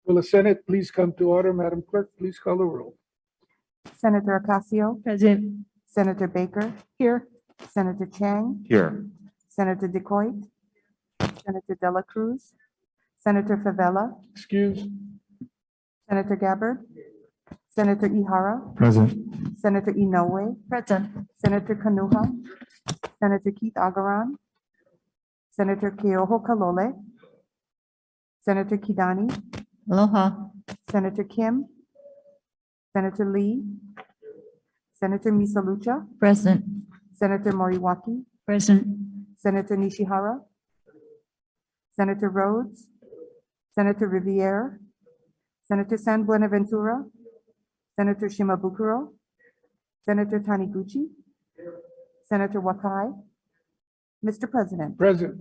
Will the Senate please come to order? Madam Clerk, please call the roll. Senator Ocasio, Present. Senator Baker. Here. Senator Chang, Here. Senator Decoit, Senator Dela Cruz, Senator Favela, Excuse. Senator Gabbard, Senator Ihara, Present. Senator Inoue, Present. Senator Kanuha, Senator Keith Agaran, Senator Keoho Kalole, Senator Kidani, Aloha. Senator Kim, Senator Lee, Senator Misalucha, Present. Senator Moriwaki, Present. Senator Nishihara, Senator Rhodes, Senator Riviere, Senator San Buenaventura, Senator Shimabukuro, Senator Taniguchi, Senator Wakai. Mr. President, Present.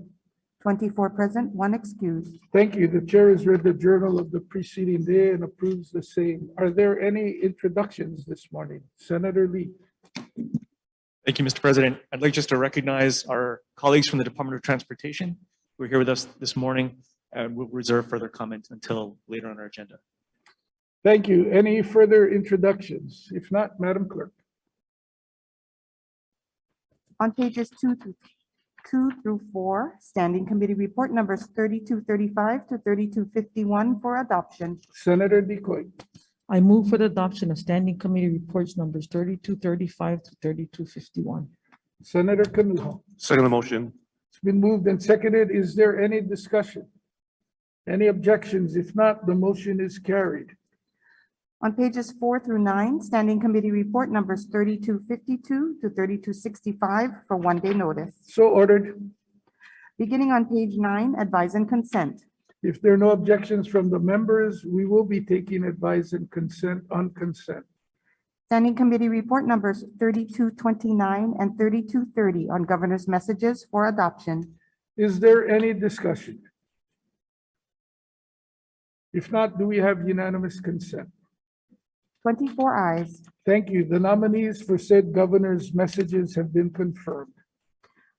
24 present, 1 excused. Thank you. The chair has read the journal of the preceding day and approves the same. Are there any introductions this morning? Senator Lee. Thank you, Mr. President. I'd like just to recognize our colleagues from the Department of Transportation who are here with us this morning, and we'll reserve further comment until later on our agenda. Thank you. Any further introductions? If not, Madam Clerk. On pages 2 through 4, Standing Committee Report numbers 3235 to 3251 for adoption. Senator Decoit. I move for the adoption of standing committee reports numbers 3235 to 3251. Senator Kanuha. Second the motion. It's been moved and seconded. Is there any discussion? Any objections? If not, the motion is carried. On pages 4 through 9, Standing Committee Report numbers 3252 to 3265 for one-day notice. So ordered. Beginning on page 9, Advise and Consent. If there are no objections from the members, we will be taking advice and consent on consent. Standing Committee Report numbers 3229 and 3230 on Governor's messages for adoption. Is there any discussion? If not, do we have unanimous consent? 24 ayes. Thank you. The nominees for said governor's messages have been confirmed.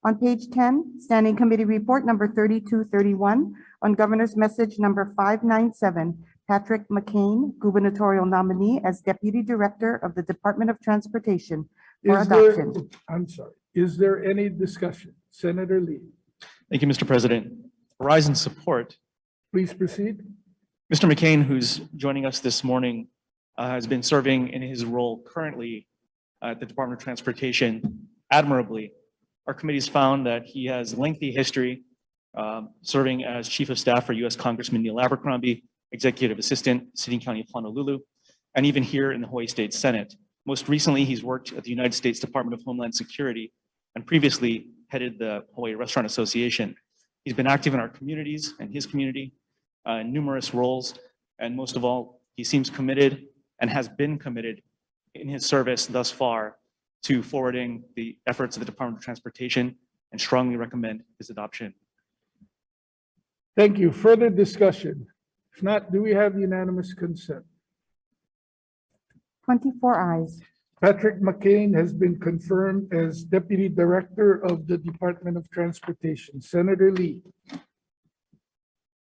On page 10, Standing Committee Report number 3231 on Governor's Message number 597, Patrick McCain, gubernatorial nominee as Deputy Director of the Department of Transportation for adoption. Is there any discussion? Senator Lee, Thank you, Mr. President. Rise in support. please proceed. Mr. McCain, who's joining us this morning, has been serving in his role currently at the Department of Transportation admirably. Our committee's found that he has lengthy history serving as Chief of Staff for U.S. Congressman Neil Abercrombie, Executive Assistant, City and County of Honolulu, and even here in the Hawaii State Senate. Most recently, he's worked at the United States Department of Homeland Security and previously headed the Hawaii Restaurant Association. He's been active in our communities and his community in numerous roles, and most of all, he seems committed and has been committed in his service thus far to forwarding the efforts of the Department of Transportation and strongly recommend his adoption. Thank you. Further discussion? If not, do we have unanimous consent? 24 ayes. Patrick McCain has been confirmed as Deputy Director of the Department of Transportation. Senator Lee.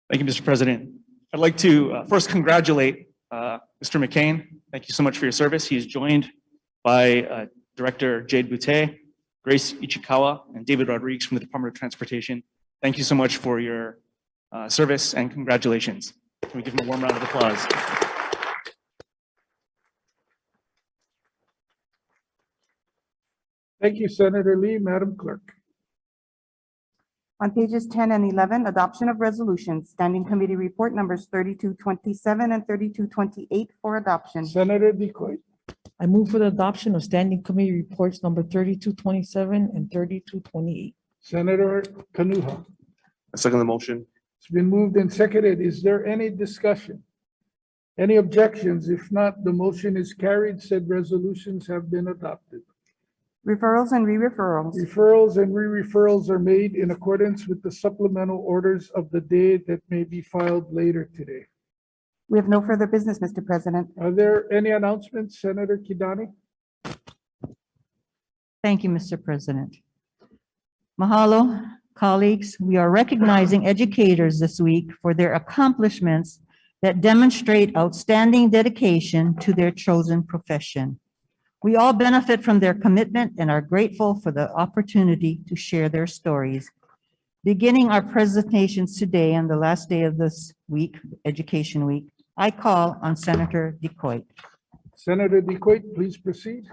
Thank you, Mr. President. I'd like to first congratulate Mr. McCain. Thank you so much for your service. He is joined by Director Jade Butte, Grace Ichikawa, and David Rodriguez from the Department of Transportation. Thank you so much for your service and congratulations. Can we give him a warm round of applause? Thank you, Senator Lee. Madam Clerk. On pages 10 and 11, Adoption of Resolutions, Standing Committee Report numbers 3227 and 3228 for adoption. Senator Decoit. I move for the adoption of standing committee reports number 3227 and 3228. Senator Kanuha. I second the motion. It's been moved and seconded. Is there any discussion? Any objections? If not, the motion is carried. Said resolutions have been adopted. Referrals and re-referrals. Referrals and re-referrals are made in accordance with the supplemental orders of the day that may be filed later today. We have no further business, Mr. President. Are there any announcements, Senator Kidani? Thank you, Mr. President. Mahalo, colleagues. We are recognizing educators this week for their accomplishments that demonstrate outstanding dedication to their chosen profession. We all benefit from their commitment and are grateful for the opportunity to share their stories. Beginning our presentations today on the last day of this week, Education Week, I call on Senator DeCoite. Senator DeCoite, please proceed.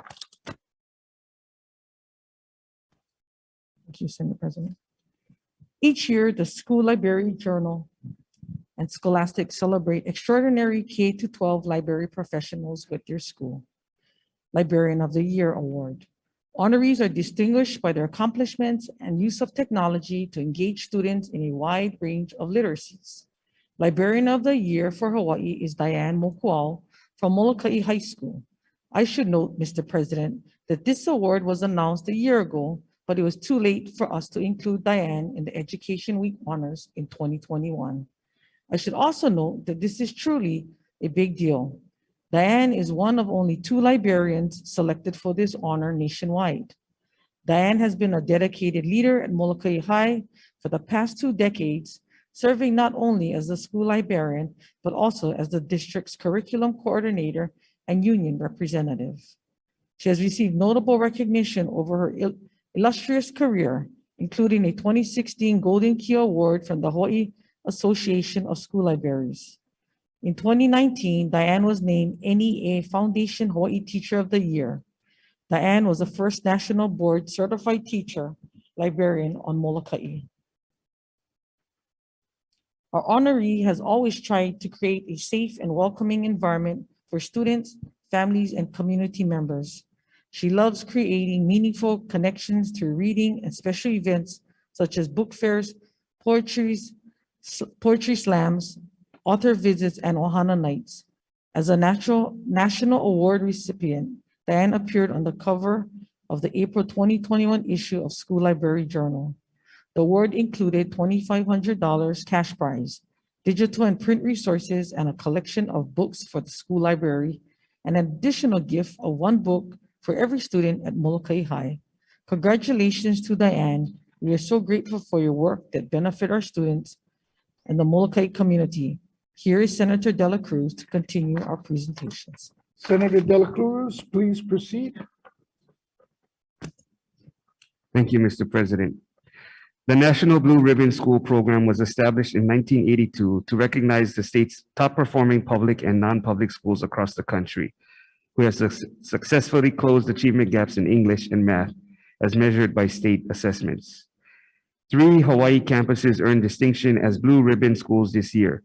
Thank you, Senate President. Each year, the School Library Journal and Scholastic celebrate extraordinary K-12 library professionals with their school Librarian of the Year award. Honorees are distinguished by their accomplishments and use of technology to engage students in a wide range of literacies. Librarian of the Year for Hawaii is Diane Mokwal from Molokai High School. I should note, Mr. President, that this award was announced a year ago, but it was too late for us to include Diane in the Education Week honors in 2021. I should also note that this is truly a big deal. Diane is one of only 2 librarians selected for this honor nationwide. Diane has been a dedicated leader at Molokai High for the past 2 decades, serving not only as the school librarian, but also as the district's curriculum coordinator and union representative. She has received notable recognition over her illustrious career, including a 2016 Golden Key Award from the Hawaii Association of School Libraries. In 2019, Diane was named NEA Foundation Hawaii Teacher of the Year. Diane was the first National Board Certified Teacher Librarian on Molokai. Our honoree has always tried to create a safe and welcoming environment for students, families, and community members. She loves creating meaningful connections through reading and special events such as book fairs, poetry slams, author visits, and Ohana Nights. As a national award recipient, Diane appeared on the cover of the April 2021 issue of School Library Journal. The award included $2,500 cash prize, digital and print resources, and a collection of books for the school library, and an additional gift of 1 book for every student at Molokai High. Congratulations to Diane. We are so grateful for your work that benefit our students and the Molokai community. Here is Senator Dela Cruz to continue our presentations. Senator Dela Cruz, please proceed. Thank you, Mr. President. The National Blue Ribbon School Program was established in 1982 to recognize the state's top-performing public and non-public schools across the country, who have successfully closed achievement gaps in English and math as measured by state assessments. 3 Hawaii campuses earned distinction as Blue Ribbon schools this year,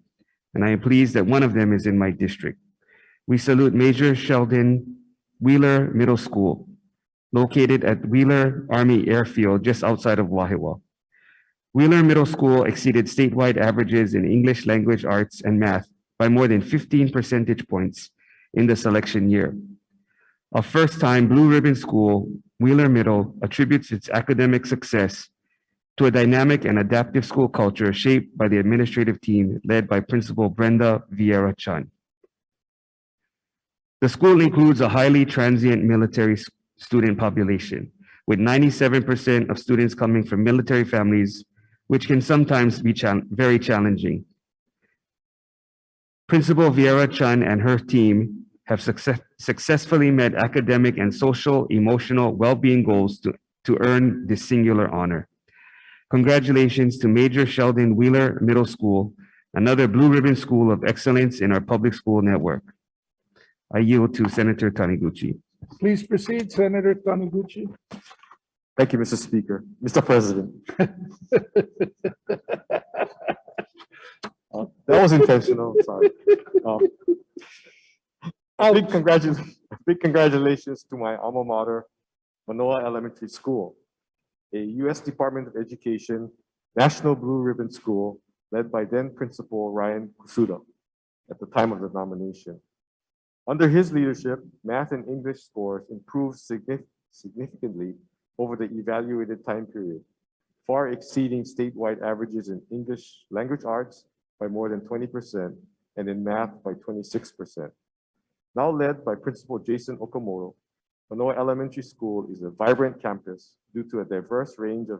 and I am pleased that one of them is in my district. We salute Major Sheldon Wheeler Middle School, located at Wheeler Army Airfield just outside of Wahiawa. Wheeler Middle School exceeded statewide averages in English language arts and math by more than 15 percentage points in the selection year. A first-time Blue Ribbon school, Wheeler Middle attributes its academic success to a dynamic and adaptive school culture shaped by the administrative team led by Principal Brenda Vieira Chun. The school includes a highly transient military student population, with 97% of students coming from military families, which can sometimes be very challenging. Principal Vieira Chun and her team have successfully met academic and social, emotional well-being goals to earn this singular honor. Congratulations to Major Sheldon Wheeler Middle School, another Blue Ribbon School of Excellence in our public school network. I yield to Senator Taniguchi. Please proceed, Senator Taniguchi. Thank you, Mr. Speaker. Mr. President. That was intentional, sorry. Big congratulations to my alma mater, Manoa Elementary School, a U.S. Department of Education National Blue Ribbon School led by then Principal Ryan Kusuda at the time of the nomination. Under his leadership, math and English scores improved significantly over the evaluated time period, far exceeding statewide averages in English language arts by more than 20% and in math by 26%. Now led by Principal Jason Okamoto, Manoa Elementary School is a vibrant campus due to a diverse range of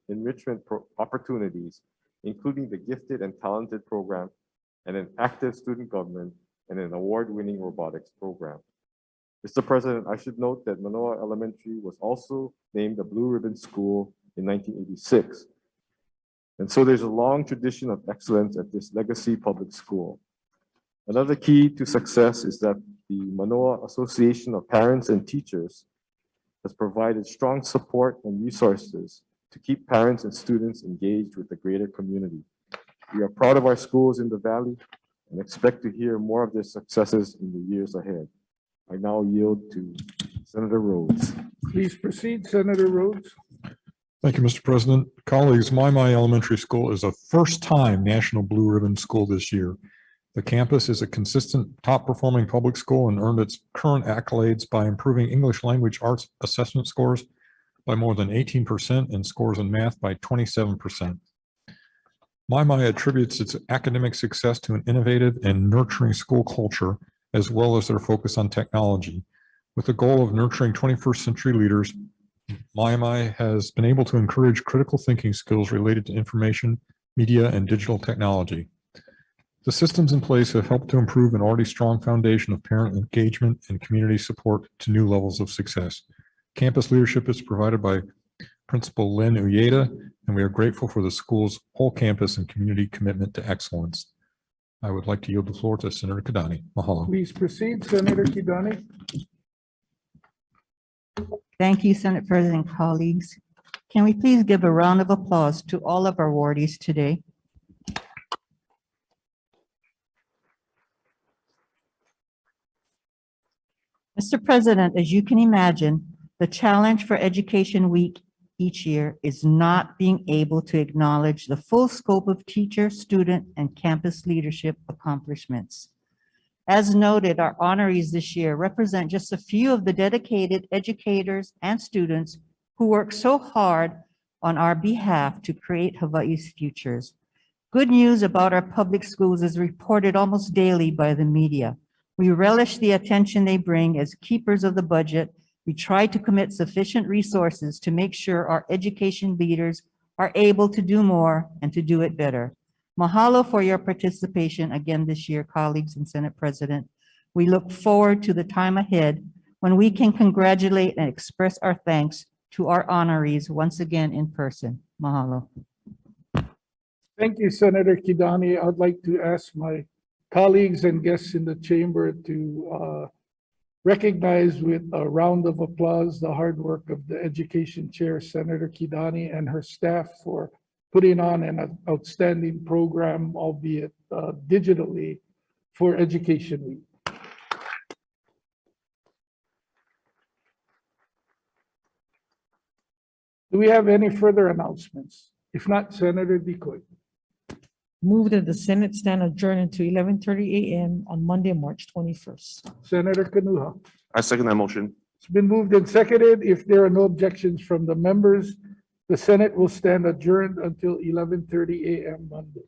enrichment opportunities, including the Gifted and Talented program, and an active student government, and an award-winning robotics program. Mr. President, I should note that Manoa Elementary was also named a Blue Ribbon School in 1986. And so there's a long tradition of excellence at this legacy public school. Another key to success is that the Manoa Association of Parents and Teachers has provided strong support and resources to keep parents and students engaged with the greater community. We are proud of our schools in the Valley and expect to hear more of their successes in the years ahead. I now yield to Senator Rhodes. Please proceed, Senator Rhodes. Thank you, Mr. President. Colleagues, Ma'imai Elementary School is a first-time National Blue Ribbon School this year. The campus is a consistent top-performing public school and earned its current accolades by improving English language arts assessment scores by more than 18% and scores in math by 27%. Ma'imai attributes its academic success to an innovative and nurturing school culture, as well as their focus on technology. With the goal of nurturing 21st century leaders, Ma'imai has been able to encourage critical thinking skills related to information, media, and digital technology. The systems in place have helped to improve an already strong foundation of parent engagement and community support to new levels of success. Campus leadership is provided by Principal Lynn Uyeda, and we are grateful for the school's whole campus and community commitment to excellence. I would like to yield the floor to Senator Kidani. Mahalo. Please proceed, Senator Kidani. Thank you, Senate President, colleagues. Can we please give a round of applause to all of our awardees today? Mr. President, as you can imagine, the challenge for Education Week each year is not being able to acknowledge the full scope of teacher, student, and campus leadership accomplishments. As noted, our honorees this year represent just a few of the dedicated educators and students who work so hard on our behalf to create Hawaii's futures. Good news about our public schools is reported almost daily by the media. We relish the attention they bring as keepers of the budget. We try to commit sufficient resources to make sure our education leaders are able to do more and to do it better. Mahalo for your participation again this year, colleagues and Senate President. We look forward to the time ahead when we can congratulate and express our thanks to our honorees once again in person. Mahalo. Thank you, Senator Kidani. I'd like to ask my colleagues and guests in the chamber to recognize with a round of applause the hard work of the Education Chair, Senator Kidani, and her staff for putting on an outstanding program, albeit digitally, for Education Week. Do we have any further announcements? If not, Senator Decoy. Move that the Senate stand adjourned until 11:30 a.m. on Monday, March 21st. Senator Kanuha. I second that motion. It's been moved and seconded. If there are no objections from the members, the Senate will stand adjourned until 11:30 a.m. Monday.